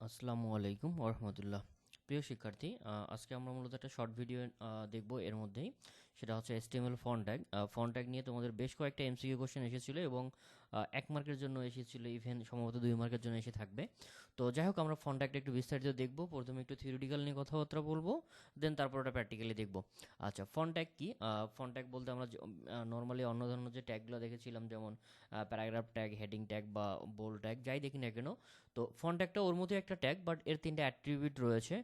আসসালামু আলাইকুম ওরহমতুল্লাহ। প্রিয় শিক্ষার্থী, আজকে আমরা মূলত একটা শর্ট ভিডিও দেখব। এর মধ্যেই সেটা হচ্ছে HTML font tag. Font tag নিয়ে তোমাদের বেশ কয়েকটা MCQ কোশ্চেন এসেছিলো এবং 1 মার্কের জন্য এসেছিলো, ইভেন সম্ভবত 2 মার্কের জন্য এসে থাকবে। তো যাই হোক, আমরা ফন্ট ট্যাগটা একটু বিস্তারিত দেখব। প্রথমে একটু থিওরিটিক্যাল নিয়ে কথাবার্তা বলবো, দেন তারপর ওটা প্র্যাকটিক্যালি দেখব। আচ্ছা, ফন্ট ট্যাগ কি? ফন্ট ট্যাগ বলতে আমরা নর্মালি অন্য ধরনের যে ট্যাগগুলো দেখেছিলাম, যেমন প্যারাগ্রাফ ট্যাগ, হেডিং ট্যাগ বা বোল্ড ট্যাগ, যাই দেখি না কেন, তো ফন্ট একটা ওর মতো একটা ট্যাগ, বাট এর 3টা অ্যাট্রিবিউট রয়েছে।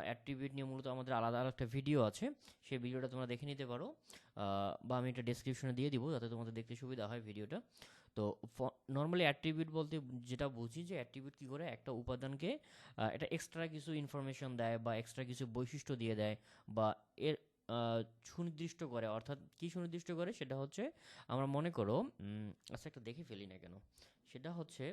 অ্যাট্রিবিউট নিয়ে মূলত আমাদের আলাদা আলাদা একটা ভিডিও আছে, সেই ভিডিওটা তোমরা দেখে নিতে পারো, বা আমি এটা ডেসক্রিপশনে দিয়ে দিব যাতে তোমাদের দেখতে সুবিধা হয় ভিডিওটা। তো নর্মালি অ্যাট্রিবিউট বলতে যেটা বুঝি, যে অ্যাট্রিবিউট কী করে একটা উপাদানকে এটা এক্সট্রা কিছু ইনফরমেশন দেয় বা এক্সট্রা কিছু বৈশিষ্ট্য দিয়ে দেয়, বা এর সুনির্দিষ্ট করে। অর্থাৎ কি সুনির্দিষ্ট করে সেটা হচ্ছে, আমরা মনে করো আচ্ছা একটা দেখে ফেলি না কেন, সেটা হচ্ছে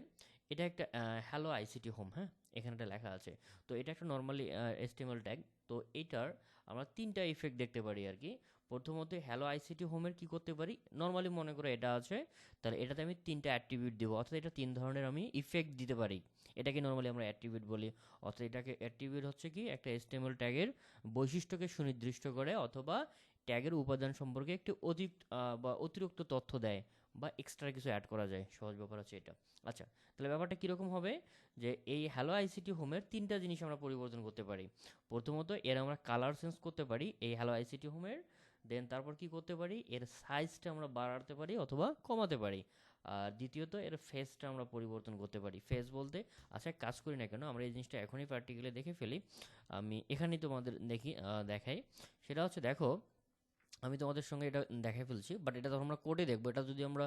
এটা একটা হ্যালো আইসিটি হোম, হ্যাঁ, এখানে একটা লেখা আছে। তো এটা একটা নর্মালি HTML ট্যাগ। তো এইটার আমরা 3টা ইফেক্ট দেখতে পারি আর কি। প্রথমত হ্যালো আইসিটি হোমের কি করতে পারি, নর্মালি মনে করো এটা আছে, তাহলে এটাতে আমি 3টা অ্যাট্রিবিউট দেবো, অর্থাৎ এটা 3 ধরনের আমি ইফেক্ট দিতে পারি। এটাকে নর্মালি আমরা অ্যাট্রিবিউট বলি। অর্থাৎ এটাকে অ্যাট্রিবিউট হচ্ছে কি, একটা HTML ট্যাগের বৈশিষ্ট্যকে সুনির্দিষ্ট করে, অথবা ট্যাগের উপাদান সম্পর্কে একটি বা অতিরিক্ত তথ্য দেয়, বা এক্সট্রা কিছু অ্যাড করা যায়। সহজ ব্যাপার হচ্ছে এটা। আচ্ছা, তাহলে ব্যাপারটা কীরকম হবে, যে এই হ্যালো আইসিটি হোমের 3টা জিনিস আমরা পরিবর্তন করতে পারি। প্রথমত এর আমরা কালার চেঞ্জ করতে পারি এই হ্যালো আইসিটি হোমের। দেন তারপর কি করতে পারি, এর সাইজটা আমরা বাড়াতে পারি অথবা কমাতে পারি। আর দ্বিতীয়ত এর ফেসটা আমরা পরিবর্তন করতে পারি। ফেস বলতে, আচ্ছা এক কাজ করি না কেন, আমরা এই জিনিসটা এখনই প্র্যাকটিক্যালি দেখে ফেলি। আমি এখানেই তোমাদের দেখাই। সেটা হচ্ছে, দেখো আমি তোমাদের সঙ্গে এটা দেখাই ফেলছি, বাট এটা তো আমরা কোডে দেখবো। এটা যদি আমরা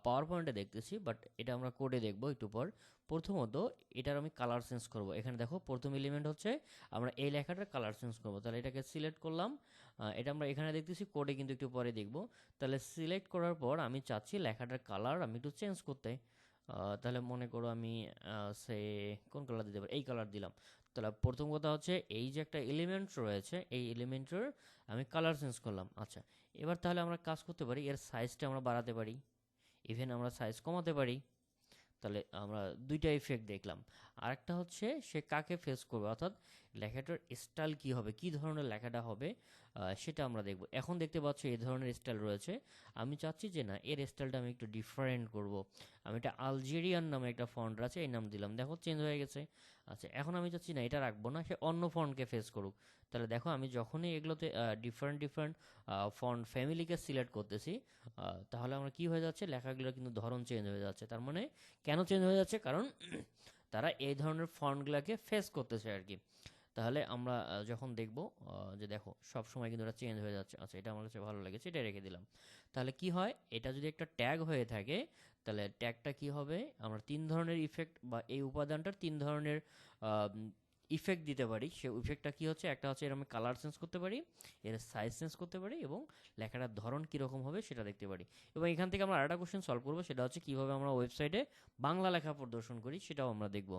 পাওয়ার পয়েন্টে দেখতেছি, বাট এটা আমরা কোডে দেখবো একটু পর। প্রথমত এটার আমি কালার চেঞ্জ করব। এখানে দেখো প্রথম এলিমেন্ট হচ্ছে আমরা এই লেখাটার কালার চেঞ্জ করব। তাহলে এটাকে সিলেক্ট করলাম। এটা আমরা এখানে দেখতেছি, কোডে কিন্তু একটু পরে দেখব। তাহলে সিলেক্ট করার পর আমি চাচ্ছি লেখাটার কালার আমি একটু চেঞ্জ করতে। তাহলে মনে করো আমি সে কোন কালার দিতে পারি, এই কালার দিলাম। তাহলে প্রথম কথা হচ্ছে, এই যে একটা এলিমেন্ট রয়েছে, এই এলিমেন্টের আমি কালার চেঞ্জ করলাম। আচ্ছা, এবার তাহলে আমরা কাজ করতে পারি, এর সাইজটা আমরা বাড়াতে পারি, ইভেন আমরা সাইজ কমাতে পারি। তাহলে আমরা 2টা ইফেক্ট দেখলাম। আরেকটা হচ্ছে সে কাকে ফেস করবে, অর্থাৎ লেখাটার স্টাইল কি হবে, কি ধরনের লেখাটা হবে, সেটা আমরা দেখব। এখন দেখতে পাচ্ছ এই ধরনের স্টাইল রয়েছে। আমি চাচ্ছি যে না, এর স্টাইলটা আমি একটু ডিফারেন্ট করব। আমি একটা আলজেরিয়ান নামে একটা ফন্ট আছে, এই নাম দিলাম, দেখো চেঞ্জ হয়ে গেছে। আচ্ছা, এখন আমি চাচ্ছি না এটা রাখবো না, সে অন্য ফন্টকে ফেস করুক। তাহলে দেখো আমি যখনই এগুলোতে ডিফারেন্ট ডিফারেন্ট ফন্ট ফ্যামিলিকে সিলেক্ট করতেছি, তাহলে আমরা কি হয়ে যাচ্ছে, লেখাগুলোর কিন্তু ধরন চেঞ্জ হয়ে যাচ্ছে। তার মানে কেন চেঞ্জ হয়ে যাচ্ছে, কারণ তারা এই ধরনের ফন্টগুলোকে ফেস করতেছে আর কি। তাহলে আমরা যখন দেখব, যে দেখো সব সময় কিন্তু এটা চেঞ্জ হয়ে যাচ্ছে। আচ্ছা, এটা আমার কাছে ভালো লেগেছে, এটা রেখে দিলাম। তাহলে কি হয়, এটা যদি একটা ট্যাগ হয়ে থাকে, তাহলে ট্যাগটা কি হবে, আমরা 3 ধরনের ইফেক্ট বা এই উপাদানটার 3 ধরনের ইফেক্ট দিতে পারি। সে ইফেক্টটা কি হচ্ছে, একটা হচ্ছে এর আমি কালার চেঞ্জ করতে পারি, এর সাইজ চেঞ্জ করতে পারি, এবং লেখাটার ধরন কীরকম হবে সেটা দেখতে পারি। এবং এখান থেকে আমরা আরেকটা কোশ্চেন সলভ করবো, সেটা হচ্ছে কীভাবে আমরা ওয়েবসাইটে বাংলা লেখা প্রদর্শন করি, সেটাও আমরা দেখব।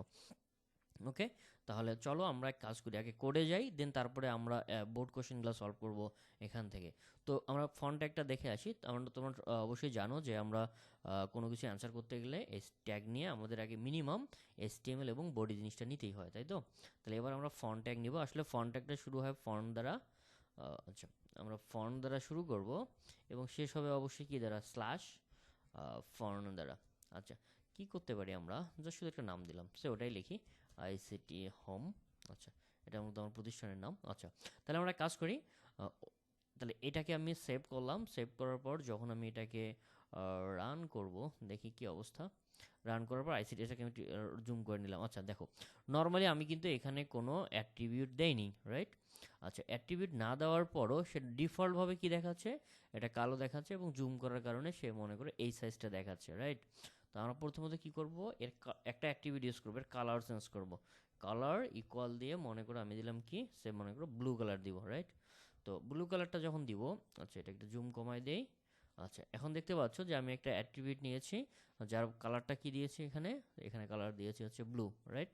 ওকে, তাহলে চলো আমরা এক কাজ করি, আগে কোডে যাই, দেন তারপরে আমরা বোর্ড কোশ্চেনগুলো সলভ করব এখান থেকে। তো আমরা ফন্ট ট্যাগটা দেখে আসি। তোমরা অবশ্যই জানো যে আমরা কোনো কিছু অ্যান্সার করতে গেলে এই ট্যাগ নিয়ে আমাদের আগে মিনিমাম HTML এবং বডি জিনিসটা নিতেই হয়, তাই তো? তাহলে এবার আমরা ফন্ট ট্যাগ নিব। আসলে ফন্ট ট্যাগটা শুরু হয় ফন্ট দ্বারা। আচ্ছা, আমরা ফন্ট দ্বারা শুরু করব এবং শেষ হবে অবশ্যই কি দ্বারা, স্ল্যাশ ফন্ট দ্বারা। আচ্ছা, কি করতে পারি আমরা, জাস্ট শুধু একটা নাম দিলাম, সে ওটাই লিখি, ICT হোম। আচ্ছা, এটা মূলত আমার প্রতিষ্ঠানের নাম। আচ্ছা, তাহলে আমরা কাজ করি, তাহলে এটাকে আমি সেভ করলাম। সেভ করার পর যখন আমি এটাকে রান করব, দেখি কি অবস্থা। রান করার পর আইসিটিটাকে আমি জুম করে নিলাম। আচ্ছা দেখো, নর্মালি আমি কিন্তু এখানে কোনো অ্যাট্রিবিউট দেইনি, রাইট? আচ্ছা, অ্যাট্রিবিউট না দেওয়ার পরও সে ডিফল্টভাবে কি দেখাচ্ছে, এটা কালো দেখাচ্ছে, এবং জুম করার কারণে সে মনে করে এই সাইজটা দেখাচ্ছে, রাইট? তো আমরা প্রথমত কি করব, এর একটা অ্যাক্টিভিটি ইউজ করবো, এর কালার চেঞ্জ করব। কালার ইকুয়াল দিয়ে মনে করো আমি দিলাম কি, সে মনে করো ব্লু কালার দিব, রাইট? তো ব্লু কালারটা যখন দিব, আচ্ছা এটা একটু জুম কমাই দেই। আচ্ছা, এখন দেখতে পাচ্ছ যে আমি একটা অ্যাট্রিবিউট নিয়েছি, যার কালারটা কি দিয়েছি, এখানে এখানে কালার দিয়েছি হচ্ছে ব্লু, রাইট?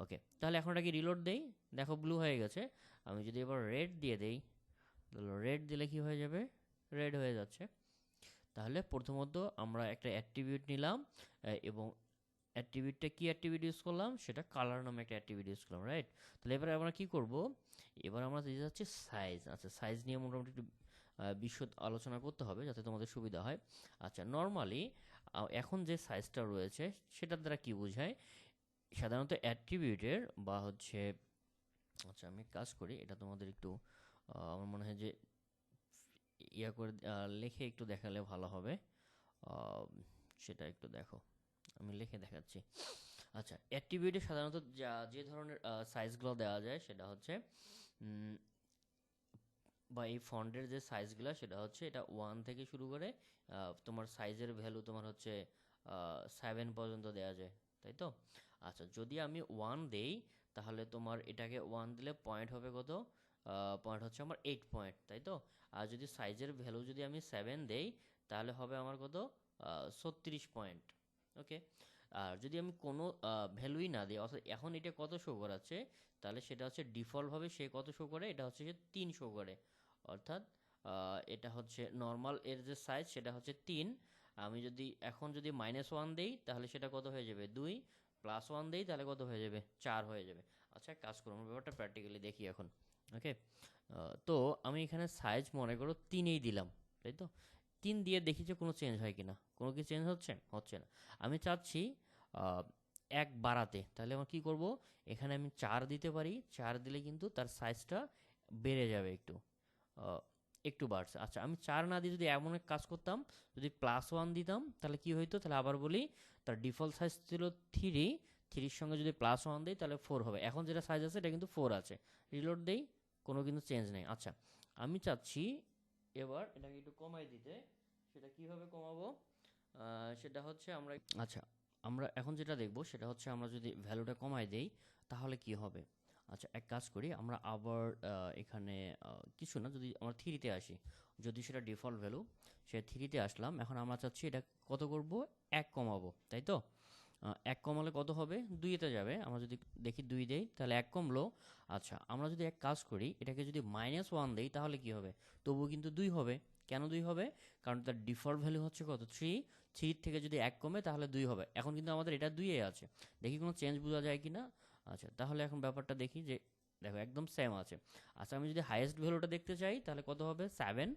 ওকে, তাহলে এখন এটাকে রিলোড দেই, দেখো ব্লু হয়ে গেছে। আমি যদি এবার রেড দিয়ে দেই, তাহলে রেড দিলে কি হয়ে যাবে, রেড হয়ে যাচ্ছে। তাহলে প্রথমত আমরা একটা অ্যাট্রিবিউট নিলাম, এবং অ্যাট্রিবিউটটা কি অ্যাট্রিবিউট ইউজ করলাম, সেটা কালার নামে একটা অ্যাট্রিবিউট ইউজ করলাম, রাইট? তাহলে এবারে আমরা কি করব, এবার আমরা দিতে যাচ্ছি সাইজ। আচ্ছা, সাইজ নিয়ে মোটামুটি একটু বিশদ আলোচনা করতে হবে যাতে তোমাদের সুবিধা হয়। আচ্ছা, নর্মালি এখন যে সাইজটা রয়েছে সেটার দ্বারা কি বোঝায়, সাধারণত অ্যাট্রিবিউটের বা হচ্ছে, আচ্ছা আমি কাজ করি, এটা তোমাদের একটু আমার মনে হয় যে ইয়া করে লিখে একটু দেখালে ভালো হবে। আহ, সেটা একটু দেখো, আমি লিখে দেখাচ্ছি। আচ্ছা, অ্যাট্রিবিউটে সাধারণত যে ধরনের সাইজগুলো দেওয়া যায় সেটা হচ্ছে বা এই ফন্টের যে সাইজগুলো সেটা হচ্ছে, এটা 1 থেকে শুরু করে তোমার সাইজের ভ্যালু তোমার হচ্ছে 7 পর্যন্ত দেওয়া যায়, তাই তো? আচ্ছা, যদি আমি 1 দেই তাহলে তোমার এটাকে 1 দিলে পয়েন্ট হবে কত? পয়েন্ট হচ্ছে আমার 8 পয়েন্ট, তাই তো? আর যদি সাইজের ভ্যালু যদি আমি 7 দেই তাহলে হবে আমার কত? 36 পয়েন্ট। ওকে। আর যদি আমি কোনো ভ্যালুই না দিই, অর্থাৎ এখন এটা কত শো করাচ্ছে, তাহলে সেটা হচ্ছে ডিফল্টভাবে সে কত শো করে, এটা হচ্ছে সে 3 শো করে। অর্থাৎ এটা হচ্ছে নর্মাল এর যে সাইজ সেটা হচ্ছে 3। আমি যদি এখন যদি -1 দেই তাহলে সেটা কত হয়ে যাবে? 2। +1 দেই তাহলে কত হয়ে যাবে? 4 হয়ে যাবে। আচ্ছা, কাজ করুন, ব্যাপারটা প্র্যাকটিক্যালি দেখি এখন। ওকে। তো আমি এখানে সাইজ মনে করো 3এই দিলাম, তাই তো? 3 দিয়ে দেখি যে কোনো চেঞ্জ হয় কিনা। কোনো কি চেঞ্জ হচ্ছে? হচ্ছে না। আমি চাচ্ছি 1 বাড়াতে, তাহলে আমার কি করব, এখানে আমি 4 দিতে পারি। 4 দিলে কিন্তু তার সাইজটা বেড়ে যাবে একটু, আহ, একটু বাড়ছে। আচ্ছা, আমি 4 না দিয়ে যদি এমন এক কাজ করতাম, যদি +1 দিতাম তাহলে কি হইতো? তাহলে আবার বলি, তার ডিফল্ট সাইজ ছিল 3, 3-র সঙ্গে যদি +1 দিই তাহলে 4 হবে। এখন যেটা সাইজ আছে এটা কিন্তু 4 আছে। রিলোড দেই, কোনো কিন্তু চেঞ্জ নেই। আচ্ছা, আমি চাচ্ছি এবার এটাকে একটু কমাই দিতে। সেটা কিভাবে কমাবো? সেটা হচ্ছে আমরা, আচ্ছা আমরা এখন যেটা দেখব সেটা হচ্ছে, আমরা যদি ভ্যালুটা কমাই দেই তাহলে কি হবে? আচ্ছা, এক কাজ করি, আমরা আবার এখানে কিছু না, যদি আমরা 3-তে আসি, যদি সেটা ডিফল্ট ভ্যালু, সে 3-তে আসলাম। এখন আমরা চাচ্ছি এটা কত করব? 1 কমাবো, তাই তো? 1 কমালে কত হবে? 2-তে যাবে। আমরা যদি দেখি 2 দেই তাহলে 1 কমলো। আচ্ছা, আমরা যদি এক কাজ করি, এটাকে যদি -1 দেই তাহলে কি হবে? তবুও কিন্তু 2 হবে। কেন 2 হবে? কারণ তার ডিফল্ট ভ্যালু হচ্ছে কত? 3। 3 থেকে যদি 1 কমে তাহলে 2 হবে। এখন কিন্তু আমাদের এটা 2 এ আছে। দেখি কোনো চেঞ্জ বোঝা যায় কিনা। আচ্ছা, তাহলে এখন ব্যাপারটা দেখি যে, দেখো একদম সেম আছে। আচ্ছা, আমি যদি হাইয়েস্ট ভ্যালুটা দেখতে চাই তাহলে কত হবে? 7।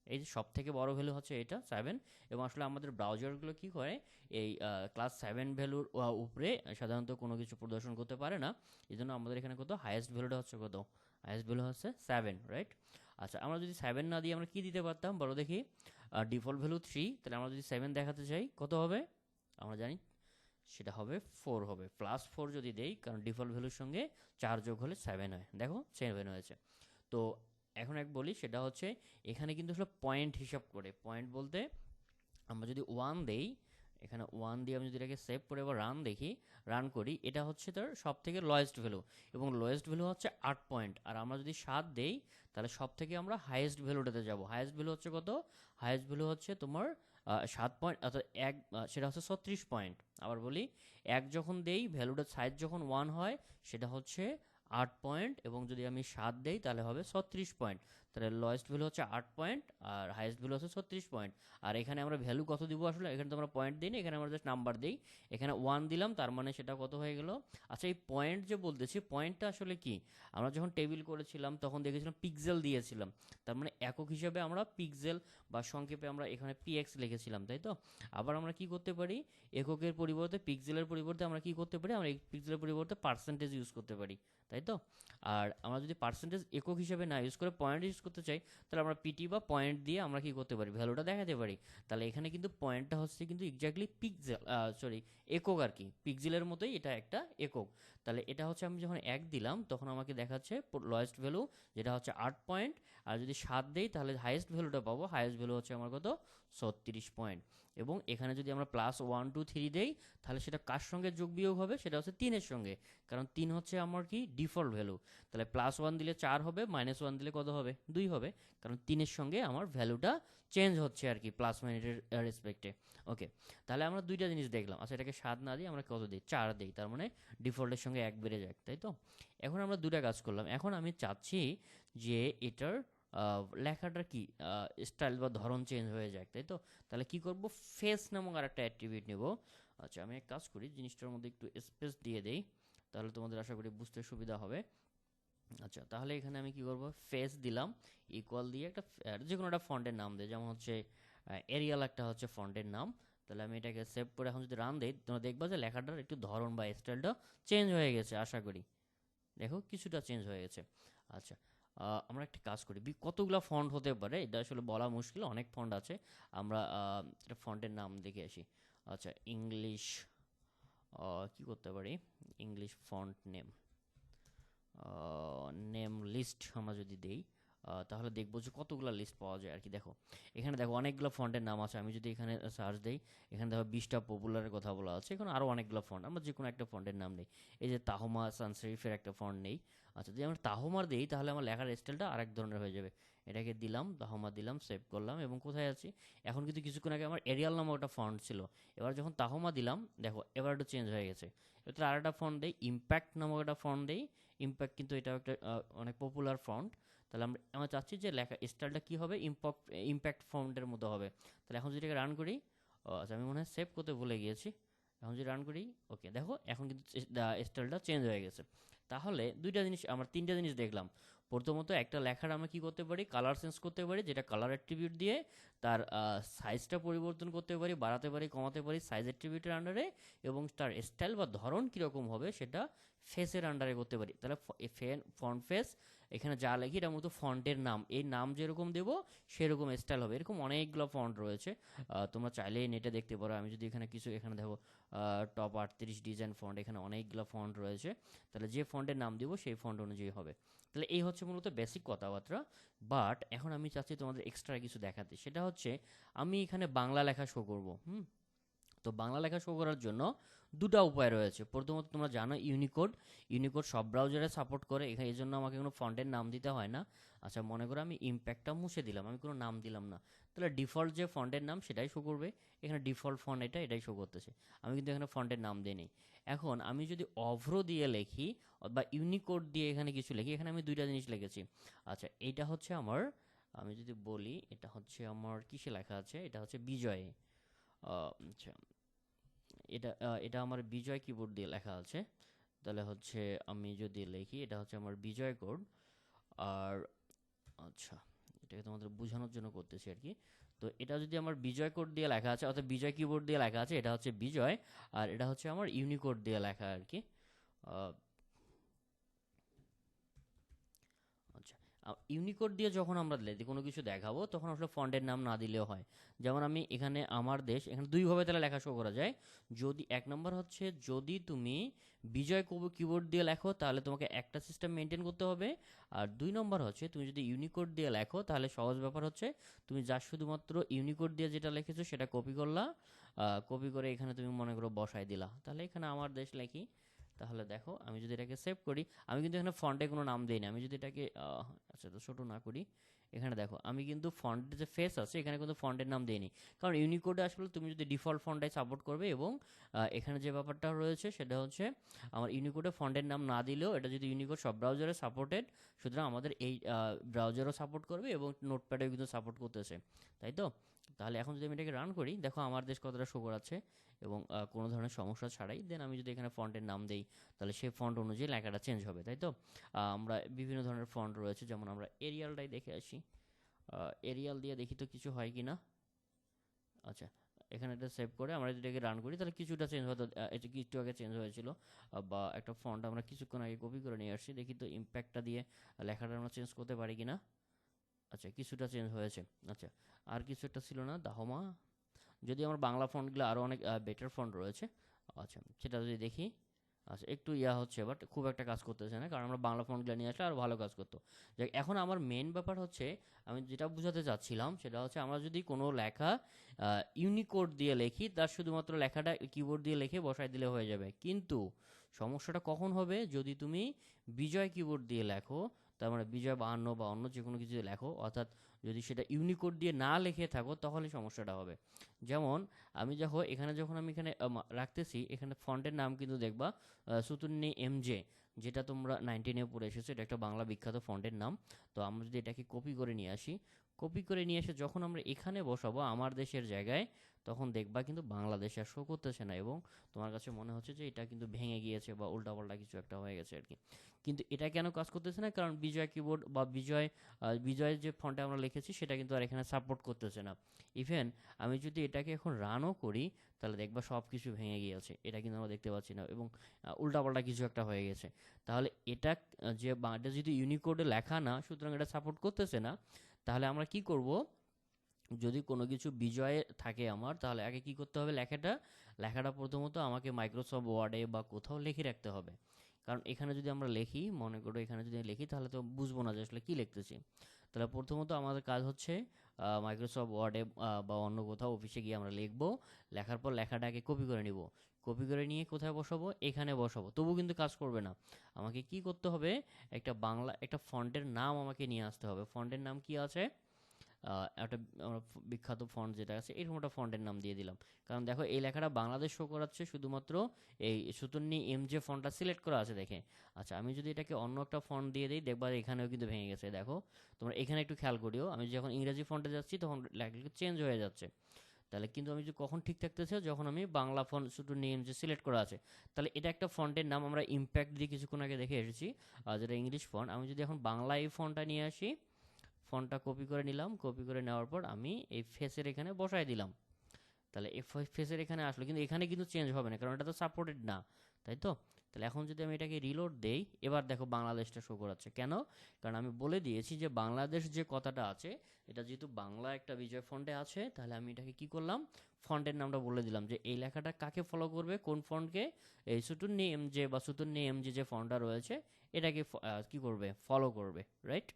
এই যে সব থেকে বড় ভ্যালু হচ্ছে এটা 7। এবং আসলে আমাদের ব্রাউজারগুলো কি করে, এই ক্লাস 7 ভ্যালুর উপরে সাধারণত কোনো কিছু প্রদর্শন করতে পারে না। এই জন্য আমাদের এখানে কত হাইয়েস্ট ভ্যালুটা হচ্ছে কত? হাইয়েস্ট ভ্যালু হচ্ছে 7, রাইট? আচ্ছা, আমরা যদি 7 না দিয়ে আমরা কি দিতে পারতাম বলো দেখি? ডিফল্ট ভ্যালু 3, তাহলে আমরা যদি 7 দেখাতে চাই কত হবে? আমরা জানি সেটা হবে 4 হবে। +4 যদি দেই, কারণ ডিফল্ট ভ্যালুর সঙ্গে 4 যোগ হলে 7 হয়, দেখো 7 হয়েছে। তো এখন এক বলি, সেটা হচ্ছে এখানে কিন্তু আসলে পয়েন্ট হিসাব করে। পয়েন্ট বলতে আমরা যদি 1 দেই, এখানে 1 দিয়ে আমি যদি এটাকে সেভ করে এবার রান করি, এটা হচ্ছে তার সব থেকে লোয়েস্ট ভ্যালু, এবং লোয়েস্ট ভ্যালু হচ্ছে 8 পয়েন্ট। আর আমরা যদি 7 দেই তাহলে সব থেকে আমরা হাইয়েস্ট ভ্যালুটাতে যাব। হাইয়েস্ট ভ্যালু হচ্ছে কত? হাইয়েস্ট ভ্যালু হচ্ছে তোমার 7 পয়েন্ট, অর্থাৎ এক, সেটা হচ্ছে 36 পয়েন্ট। আবার বলি, 1 যখন দেই, ভ্যালুটার সাইজ যখন 1 হয় সেটা হচ্ছে 8 পয়েন্ট, এবং যদি আমি 7 দেই তাহলে হবে 36 পয়েন্ট। তাহলে লোয়েস্ট ভ্যালু হচ্ছে 8 পয়েন্ট আর হাইয়েস্ট ভ্যালু হচ্ছে 36 পয়েন্ট। আর এখানে আমরা ভ্যালু কত দিব? আসলে এখানে তো আমরা পয়েন্ট দিই না, এখানে আমরা জাস্ট নাম্বার দিই। এখানে 1 দিলাম, তার মানে সেটা কত হয়ে গেল? আচ্ছা, এই পয়েন্ট যে বলতেছি, পয়েন্টটা আসলে কি? আমরা যখন টেবিল করেছিলাম তখন দেখেছিলাম পিক্সেল দিয়েছিলাম। তার মানে একক হিসাবে আমরা পিক্সেল, বা সংক্ষেপে আমরা এখানে পিএক্স লিখেছিলাম, তাই তো? আবার আমরা কি করতে পারি, এককের পরিবর্তে, পিক্সেলের পরিবর্তে আমরা কি করতে পারি? আমরা এই পিক্সেলের পরিবর্তে পার্সেন্টেজ ইউজ করতে পারি, তাই তো? আর আমরা যদি পার্সেন্টেজ একক হিসাবে না ইউজ করে পয়েন্ট ইউজ করতে চাই, তাহলে আমরা পিটি বা পয়েন্ট দিয়ে আমরা কি করতে পারি? ভ্যালুটা দেখাতে পারি। তাহলে এখানে কিন্তু পয়েন্টটা হচ্ছে কিন্তু এক্স্যাক্টলি পিক্সেল, সরি, একক আর কি, পিক্সেলের মতোই এটা একটা একক। তাহলে এটা হচ্ছে, আমি যখন 1 দিলাম তখন আমাকে দেখাচ্ছে লোয়েস্ট ভ্যালু, যেটা হচ্ছে 8 পয়েন্ট। আর যদি 7 দেই তাহলে হাইয়েস্ট ভ্যালুটা পাবো। হাইয়েস্ট ভ্যালু হচ্ছে আমার কত? 36 পয়েন্ট। এবং এখানে যদি আমরা +1 2 3 দেই তাহলে সেটা কার সঙ্গে যোগ বিয়োগ হবে? সেটা হচ্ছে 3-এর সঙ্গে, কারণ 3 হচ্ছে আমার কি ডিফল্ট ভ্যালু। তাহলে +1 দিলে 4 হবে, -1 দিলে কত হবে? 2 হবে, কারণ 3-এর সঙ্গে আমার ভ্যালুটা চেঞ্জ হচ্ছে আর কি, প্লাস মাইনাসের রেসপেক্টে। ওকে, তাহলে আমরা দুইটা জিনিস দেখলাম। আচ্ছা, এটাকে 7 না দিয়ে আমরা কত দিই? 4 দিই, তার মানে ডিফল্টের সঙ্গে 1 বেড়ে যায়, তাই তো? এখন আমরা দুটা কাজ করলাম। এখন আমি চাচ্ছি যে এটার লেখাটার কি স্টাইল বা ধরন চেঞ্জ হয়ে যায়, তাই তো? তাহলে কি করব? ফেস নামক আর একটা অ্যাট্রিবিউট নেব। আচ্ছা, আমি এক কাজ করি, জিনিসটার মধ্যে একটু স্পেস দিয়ে দেই, তাহলে তোমাদের আশা করি বুঝতে সুবিধা হবে। আচ্ছা, তাহলে এখানে আমি কি করব, ফেস দিলাম, ইকুয়াল দিয়ে একটা যে কোনো একটা ফন্টের নাম দেয়, যেমন হচ্ছে এরিয়াল একটা হচ্ছে ফন্টের নাম। তাহলে আমি এটাকে সেভ করে এখন যদি রান দেই, তোমরা দেখবা যে লেখাটার একটু ধরন বা স্টাইলটা চেঞ্জ হয়ে গেছে। আশা করি দেখো কিছুটা চেঞ্জ হয়ে গেছে। আচ্ছা, আমরা একটা কাজ করি, কতগুলো ফন্ট হতে পারে এটা আসলে বলা মুশকিল, অনেক ফন্ট আছে। আমরা একটা ফন্টের নাম দেখে আসি। আচ্ছা, ইংলিশ, কি করতে পারি, English font name, name list আমরা যদি দেই, তাহলে দেখবো যে কতগুলো লিস্ট পাওয়া যায় আর কি। দেখো এখানে দেখো অনেকগুলো ফন্টের নাম আছে। আমি যদি এখানে সার্চ দেই, এখানে দেখো 20টা পপুলারের কথা বলা আছে। এখানে আরও অনেকগুলো ফন্ট, আমরা যে কোনো একটা ফন্টের নাম নেই। এই যে তাহমা সানসেরিফের একটা ফন্ট নেই। আচ্ছা, যদি আমরা তাহমার দিই তাহলে আমার লেখার স্টাইলটা আরেক ধরনের হয়ে যাবে। এটাকে দিলাম, তাহমা দিলাম, সেভ করলাম, এবং কোথায় আছি এখন, কিন্তু কিছুক্ষণ আগে আমার এরিয়াল নামক একটা ফন্ট ছিল। এবার যখন তাহমা দিলাম, দেখো এবার একটু চেঞ্জ হয়ে গেছে। এবার আরেকটা ফন্ট দেই, ইম্প্যাক্ট নামক একটা ফন্ট দেই। ইম্প্যাক্ট কিন্তু এটাও একটা অনেক পপুলার ফন্ট। তাহলে আমরা চাচ্ছি যে লেখা স্টাইলটা কী হবে, ইম্প্যাক্ট ফন্টের মতো হবে। তাহলে এখন যদি এটাকে রান করি, আচ্ছা আমি মনে হয় সেভ করতে ভুলে গিয়েছি। এখন যদি রান করি, ওকে দেখো এখন কিন্তু স্টাইলটা চেঞ্জ হয়ে গেছে। তাহলে দুইটা জিনিস, আমরা তিনটা জিনিস দেখলাম। প্রথমত, একটা লেখার আমরা কি করতে পারি, কালার চেঞ্জ করতে পারি, যেটা কালার অ্যাট্রিবিউট দিয়ে তার সাইজটা পরিবর্তন করতে পারি, বাড়াতে পারি, কমাতে পারি সাইজ অ্যাট্রিবিউটের আন্ডারে, এবং তার স্টাইল বা ধরন কীরকম হবে সেটা ফেসের আন্ডারে করতে পারি। তাহলে ফন্ট ফেস, এখানে যা লেখি এটা মূলত ফন্টের নাম, এই নাম যেরকম দেবো সেরকম স্টাইল হবে। এরকম অনেকগুলো ফন্ট রয়েছে, তোমরা চাইলে নেটে দেখতে পারো। আমি যদি এখানে কিছু, এখানে দেখো টপ 38 ডিজাইন ফন্ট, এখানে অনেকগুলো ফন্ট রয়েছে। তাহলে যে ফন্টের নাম দিব সেই ফন্ট অনুযায়ী হবে। তাহলে এই হচ্ছে মূলত বেসিক কথাবার্তা। বাট এখন আমি চাচ্ছি তোমাদের এক্সট্রা কিছু দেখাতে, সেটা হচ্ছে আমি এখানে বাংলা লেখা শো করবো। তো বাংলা লেখা শো করার জন্য দুটো উপায় রয়েছে। প্রথমত, তোমরা জানো ইউনিকোড, ইউনিকোড সব ব্রাউজারে সাপোর্ট করে, এখানে এই জন্য আমাকে কোনো ফন্টের নাম দিতে হয় না। আচ্ছা, মনে করো আমি ইম্প্যাক্টটা মুছে দিলাম, আমি কোনো নাম দিলাম না, তাহলে ডিফল্ট যে ফন্টের নাম সেটাই শো করবে। এখানে ডিফল্ট ফন্ট এটাই শো করতেছে, আমি কিন্তু এখানে ফন্টের নাম দিই নি। এখন আমি যদি অভ্র দিয়ে লিখি বা ইউনিকোড দিয়ে এখানে কিছু লিখি, এখানে আমি দুইটা জিনিস লিখেছি। আচ্ছা, এইটা হচ্ছে আমার, আমি যদি বলি এটা হচ্ছে আমার কিসে লেখা আছে, এটা হচ্ছে বিজয়ে। আচ্ছা, এটা আমার বিজয় কিবোর্ড দিয়ে লেখা আছে। তাহলে হচ্ছে আমি যদি লিখি, এটা হচ্ছে আমার বিজয় কোড। আর আচ্ছা, এটাকে তোমাদের বোঝানোর জন্য করতেছি আর কি। তো এটা যদি আমার বিজয় কোড দিয়ে লেখা আছে, অর্থাৎ বিজয় কিবোর্ড দিয়ে লেখা আছে, এটা হচ্ছে বিজয়, আর এটা হচ্ছে আমার ইউনিকোড দিয়ে লেখা আর কি। আচ্ছা, ইউনিকোড দিয়ে যখন আমরা কোনো কিছু দেখাবো, তখন আসলে ফন্টের নাম না দিলেও হয়। যেমন আমি এখানে আমার দেশ, এখানে দুইভাবে তাহলে লেখা শো করা যায়। যদি এক নম্বর হচ্ছে, যদি তুমি বিজয় কিবোর্ড দিয়ে লেখো তাহলে তোমাকে একটা সিস্টেম মেনটেন করতে হবে। আর দুই নম্বর হচ্ছে, তুমি যদি ইউনিকোড দিয়ে লেখো তাহলে সহজ ব্যাপার হচ্ছে, তুমি যা শুধুমাত্র ইউনিকোড দিয়ে যেটা লিখেছো সেটা কপি করলা, কপি করে এখানে তুমি মনে করো বসাই দিলা। তাহলে এখানে আমার দেশ লেখি, তাহলে দেখো আমি যদি এটাকে সেভ করি, আমি কিন্তু এখানে ফন্টে কোনো নাম দিই না। আমি যদি এটাকে আচ্ছা তো ছোটো না করি, এখানে দেখো আমি কিন্তু ফন্টের যে ফেস আছে এখানে কিন্তু ফন্টের নাম দিইনি, কারণ ইউনিকোডে আসলে তুমি যদি ডিফল্ট ফন্টটাই সাপোর্ট করবে, এবং এখানে যে ব্যাপারটা রয়েছে সেটা হচ্ছে আমার ইউনিকোডে ফন্টের নাম না দিলেও, এটা যদি ইউনিকোড সব ব্রাউজারে সাপোর্টেড, সুতরাং আমাদের এই ব্রাউজারও সাপোর্ট করবে এবং নোটপ্যাডেও কিন্তু সাপোর্ট করতেছে, তাই তো? তাহলে এখন যদি আমি এটাকে রান করি, দেখো আমার দেশ কতটা শো করাচ্ছে এবং কোনো ধরনের সমস্যা ছাড়াই। দেন আমি যদি এখানে ফন্টের নাম দিই, তাহলে সেই ফন্ট অনুযায়ী লেখাটা চেঞ্জ হবে, তাই তো? আমরা বিভিন্ন ধরনের ফন্ট রয়েছে, যেমন আমরা এরিয়ালটাই দেখে আসি। এরিয়াল দিয়ে দেখি তো কিছু হয় কি না। আচ্ছা, এখানে এটা সেভ করে আমরা যদি এটাকে রান করি, তাহলে কিছুটা চেঞ্জ হয়তো, এটা কিছু আগে চেঞ্জ হয়েছিল, বা একটা ফন্ট আমরা কিছুক্ষণ আগে কপি করে নিয়ে আসছি, দেখি তো ইম্প্যাক্টটা দিয়ে লেখাটা আমরা চেঞ্জ করতে পারি কিনা। আচ্ছা, কিছুটা চেঞ্জ হয়েছে। আচ্ছা, আর কিছু একটা ছিল না, দাহমা, যদি আমার বাংলা ফন্টগুলো আরও অনেক বেটার ফন্ট রয়েছে। আচ্ছা, সেটা যদি দেখি, আচ্ছা একটু হচ্ছে, বাট খুব একটা কাজ করতেছে না, কারণ আমরা বাংলা ফন্টগুলো নিয়ে আসলে আরও ভালো কাজ করতো। যাক, এখন আমার মেন ব্যাপার হচ্ছে, আমি যেটা বোঝাতে চাচ্ছিলাম সেটা হচ্ছে, আমরা যদি কোনো লেখা ইউনিকোড দিয়ে লিখি, তার শুধুমাত্র লেখাটা কিবোর্ড দিয়ে লিখে বসাই দিলে হয়ে যাবে, কিন্তু সমস্যাটা কখন হবে, যদি তুমি বিজয় কিবোর্ড দিয়ে লেখো, তার মানে বিজয় 52 বা অন্য যে কোনো কিছু দিয়ে লেখো, অর্থাৎ যদি সেটা ইউনিকোড দিয়ে না লিখে থাকো, তাহলে সমস্যাটা হবে। যেমন আমি যখন আমি এখানে রাখতেছি, এখানে ফন্টের নাম কিন্তু দেখবা সুতুন্নি এমজে, যেটা তোমরা 19-এ পড়ে এসেছো, এটা একটা বাংলা বিখ্যাত ফন্টের নাম। তো আমরা যদি এটাকে কপি করে নিয়ে আসি, কপি করে নিয়ে এসে যখন আমরা এখানে বসাবো আমার দেশের জায়গায়, তখন দেখবা কিন্তু বাংলাদেশ আর শো করতেছে না এবং তোমার কাছে মনে হচ্ছে যে এটা কিন্তু ভেঙে গিয়েছে বা উল্টাপাল্টা কিছু একটা হয়ে গেছে আর কি। কিন্তু এটা কেন কাজ করতেছে না? কারণ বিজয় কিবোর্ড বা বিজয়ের যে ফন্টে আমরা লিখেছি সেটা কিন্তু আর এখানে সাপোর্ট করতেছে না। ইভেন আমি যদি এটাকে এখন রানও করি তাহলে দেখবা সব কিছু ভেঙে গিয়েছে, এটা কিন্তু আমরা দেখতে পাচ্ছি না এবং উল্টাপাল্টা কিছু একটা হয়ে গেছে। তাহলে এটা এটা যদি ইউনিকোডে লেখা না, সুতরাং এটা সাপোর্ট করতেছে না। তাহলে আমরা কি করব? যদি কোনো কিছু বিজয়ে থাকে আমার, তাহলে আগে কি করতে হবে? লেখাটা প্রথমত আমাকে মাইক্রোসফট ওয়ার্ডে বা কোথাও লিখে রাখতে হবে। কারণ এখানে যদি আমরা লিখি, মনে করো এখানে যদি লিখি তাহলে তো বুঝবো না যে আসলে কী লিখতেছি। তাহলে প্রথমত আমাদের কাজ হচ্ছে মাইক্রোসফট ওয়ার্ডে বা অন্য কোথাও অফিসে গিয়ে আমরা লিখবো। লেখার পর লেখাটাকে কপি করে নিব। কপি করে নিয়ে কোথায় বসাবো? এখানে বসাবো। তবু কিন্তু কাজ করবে না। আমাকে কি করতে হবে? একটা ফন্টের নাম আমাকে নিয়ে আসতে হবে। ফন্টের নাম কি আছে? একটা আমরা বিখ্যাত ফন্ট যেটা আছে এরকম একটা ফন্টের নাম দিয়ে দিলাম। কারণ দেখো এই লেখাটা বাংলাদেশ শো করাচ্ছে, শুধুমাত্র এই সুতন্নি এম যে ফন্টটা সিলেক্ট করা আছে দেখে। আচ্ছা, আমি যদি এটাকে অন্য একটা ফন্ট দিয়ে দিই, দেখবা এখানেও কিন্তু ভেঙে গেছে। দেখো তোমরা এখানে একটু খেয়াল করিও, আমি যখন ইংরেজি ফন্টে যাচ্ছি তখন লেখাগুলো চেঞ্জ হয়ে যাচ্ছে। তাহলে কিন্তু আমি যদি কখন ঠিক থাকতেছে, যখন আমি বাংলা ফন্ট সুতন্নি এম যে সিলেক্ট করা আছে। তাহলে এটা একটা ফন্টের নাম, আমরা ইম্প্যাক্ট দিয়ে কিছুক্ষণ আগে দেখে এসেছি, যেটা ইংলিশ ফন্ট। আমি যদি এখন বাংলা এই ফন্টটা নিয়ে আসি, ফন্টটা কপি করে নিলাম, কপি করে নেওয়ার পর আমি এই ফেসের এখানে বসাই দিলাম। তাহলে এই ফেসের এখানে আসলো, কিন্তু এখানে কিন্তু চেঞ্জ হবে না কারণ এটা তো সাপোর্টেড না, তাই তো? তাহলে এখন যদি আমি এটাকে রিলোড দেই, এবার দেখো বাংলাদেশটা শো করাচ্ছে। কেন? কারণ আমি বলে দিয়েছি যে বাংলাদেশ যে কথাটা আছে, এটা যেহেতু বাংলা একটা বিজয় ফন্টে আছে, তাহলে আমি এটাকে কি করলাম? ফন্টের নামটা বলে দিলাম যে এই লেখাটা কাকে ফলো করবে, কোন ফন্টকে? এই সুতুন্নি এম জে বা সুতুন্নি এম যে ফন্টটা রয়েছে এটাকে কি করবে? ফলো করবে, রাইট?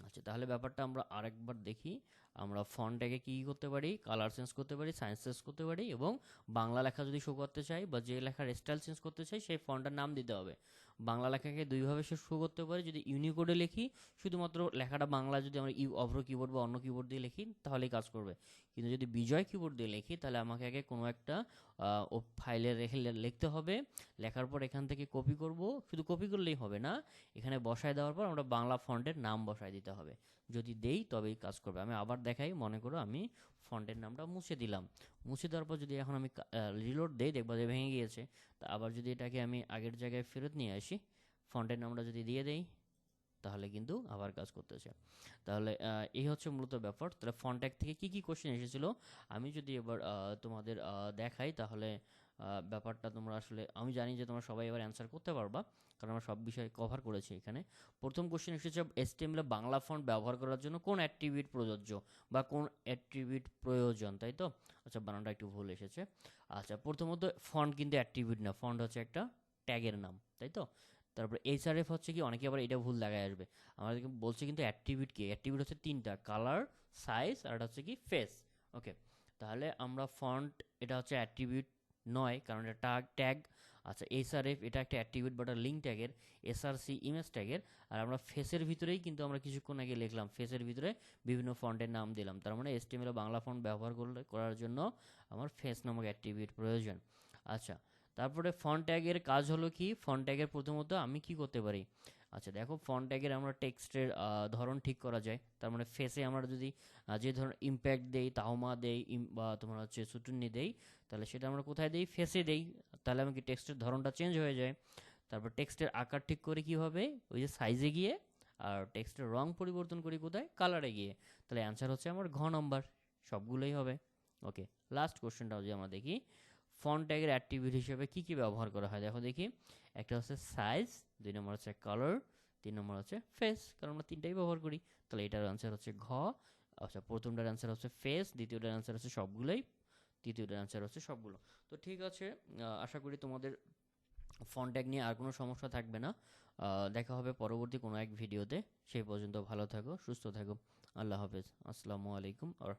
আচ্ছা, তাহলে ব্যাপারটা আমরা আরেকবার দেখি। আমরা ফন্টটাকে কী করতে পারি? কালার চেঞ্জ করতে পারি, সাইজ চেঞ্জ করতে পারি, এবং বাংলা লেখা যদি শো করতে চাই বা যে লেখার স্টাইল চেঞ্জ করতে চাই সেই ফন্টটার নাম দিতে হবে। বাংলা লেখাকে দুইভাবে শো করতে পারি। যদি ইউনিকোডে লিখি, শুধুমাত্র লেখাটা বাংলা যদি আমরা অভ্র কিবোর্ড বা অন্য কিবোর্ড দিয়ে লিখি তাহলেই কাজ করবে। কিন্তু যদি বিজয় কিবোর্ড দিয়ে লিখি তাহলে আমাকে আগে কোনো একটা ফাইলে রেখে লিখতে হবে। লেখার পর এখান থেকে কপি করব। শুধু কপি করলেই হবে না, এখানে বসায় দেওয়ার পর আমরা বাংলা ফন্টের নাম বসায় দিতে হবে। যদি দেই তবেই কাজ করবে। আমি আবার দেখাই, মনে করো আমি ফন্টের নামটা মুছে দিলাম। মুছে দেওয়ার পর যদি এখন আমি রিলোড দেই, দেখবা যে ভেঙে গিয়েছে। তা আবার যদি এটাকে আমি আগের জায়গায় ফেরত নিয়ে আসি, ফন্টের নামটা যদি দিয়ে দেই, তাহলে কিন্তু আবার কাজ করতেছে। তাহলে এই হচ্ছে মূলত ব্যাপার। তাহলে ফন্ট ট্যাগ থেকে কি কি কোশ্চেন এসেছিল আমি যদি এবার তোমাদের দেখাই, তাহলে ব্যাপারটা তোমরা আসলে, আমি জানি যে তোমরা সবাই এবার অ্যান্সার করতে পারবা, কারণ আমরা সব বিষয় কভার করেছি এখানে। প্রথম কোশ্চেন এসেছে, HTML এ বাংলা ফন্ট ব্যবহার করার জন্য কোন অ্যাট্রিবিউট প্রযোজ্য বা কোন অ্যাট্রিবিউট প্রয়োজন, তাই তো? আচ্ছা, বানানটা একটু ভুল এসেছে। আচ্ছা, প্রথমত ফন্ট কিন্তু অ্যাট্রিবিউট না, ফন্ট হচ্ছে একটা ট্যাগের নাম, তাই তো? তারপর HRF হচ্ছে কি, অনেকে আবার এটা ভুল দেখায় আসবে, আমাদেরকে বলছে কিন্তু অ্যাট্রিবিউট কি? অ্যাট্রিবিউট হচ্ছে তিনটা: কালার, সাইজ, আর এটা হচ্ছে কি ফেস। ওকে, তাহলে আমরা ফন্ট, এটা হচ্ছে অ্যাট্রিবিউট নয় কারণ এটা ট্যাগ। আচ্ছা, HRF এটা একটা অ্যাট্রিবিউট বা লিঙ্ক ট্যাগের। SRC ইমেজ ট্যাগের। আর আমরা ফেসের ভিতরেই কিন্তু আমরা কিছুক্ষণ আগে লিখলাম, ফেসের ভিতরে বিভিন্ন ফন্টের নাম দিলাম। তার মানে HTML বাংলা ফন্ট ব্যবহার করার জন্য আমার ফেস নামক অ্যাট্রিবিউট প্রয়োজন। আচ্ছা, তারপরে ফন্ট ট্যাগের কাজ হলো কি? ফন্ট ট্যাগের প্রথমত আমি কি করতে পারি? আচ্ছা দেখো, ফন্ট ট্যাগের আমরা টেক্সটের ধরন ঠিক করা যায়। তার মানে ফেসে আমরা যদি যে ধরনের ইম্প্যাক্ট দেই, তাহমা দেই, বা তোমার হচ্ছে সুটুন্নি দেই, তাহলে সেটা আমরা কোথায় দেই? ফেসে দেই। তাহলে আমাকে টেক্সটের ধরনটা চেঞ্জ হয়ে যায়। তারপর টেক্সটের আকার ঠিক করে কীভাবে? ওই যে সাইজে গিয়ে। আর টেক্সটের রং পরিবর্তন করি কোথায়? কালারে গিয়ে। তাহলে অ্যান্সার হচ্ছে আমার ঘ নম্বর, সবগুলোই হবে। ওকে, লাস্ট কোশ্চেনটাও যদি আমরা দেখি, ফন্ট ট্যাগের অ্যাট্রিবিউট হিসেবে কি কি ব্যবহার করা হয় দেখো দেখি। একটা হচ্ছে সাইজ, 2 নম্বর হচ্ছে কালার, 3 নম্বর হচ্ছে ফেস, কারণ আমরা তিনটাই ব্যবহার করি। তাহলে এটার অ্যান্সার হচ্ছে ঘ। আচ্ছা, প্রথমটার অ্যান্সার হচ্ছে ফেস, দ্বিতীয়টার অ্যান্সার হচ্ছে সবগুলোই, তৃতীয়টার অ্যান্সার হচ্ছে সবগুলো। তো ঠিক আছে, আশা করি তোমাদের ফন্ট ট্যাগ নিয়ে আর কোনো সমস্যা থাকবে না। দেখা হবে পরবর্তী কোনো এক ভিডিওতে। সেই পর্যন্ত ভালো থাকো, সুস্থ থাকো। আল্লাহ হাফেজ, আসসালামু আলাইকুম। আর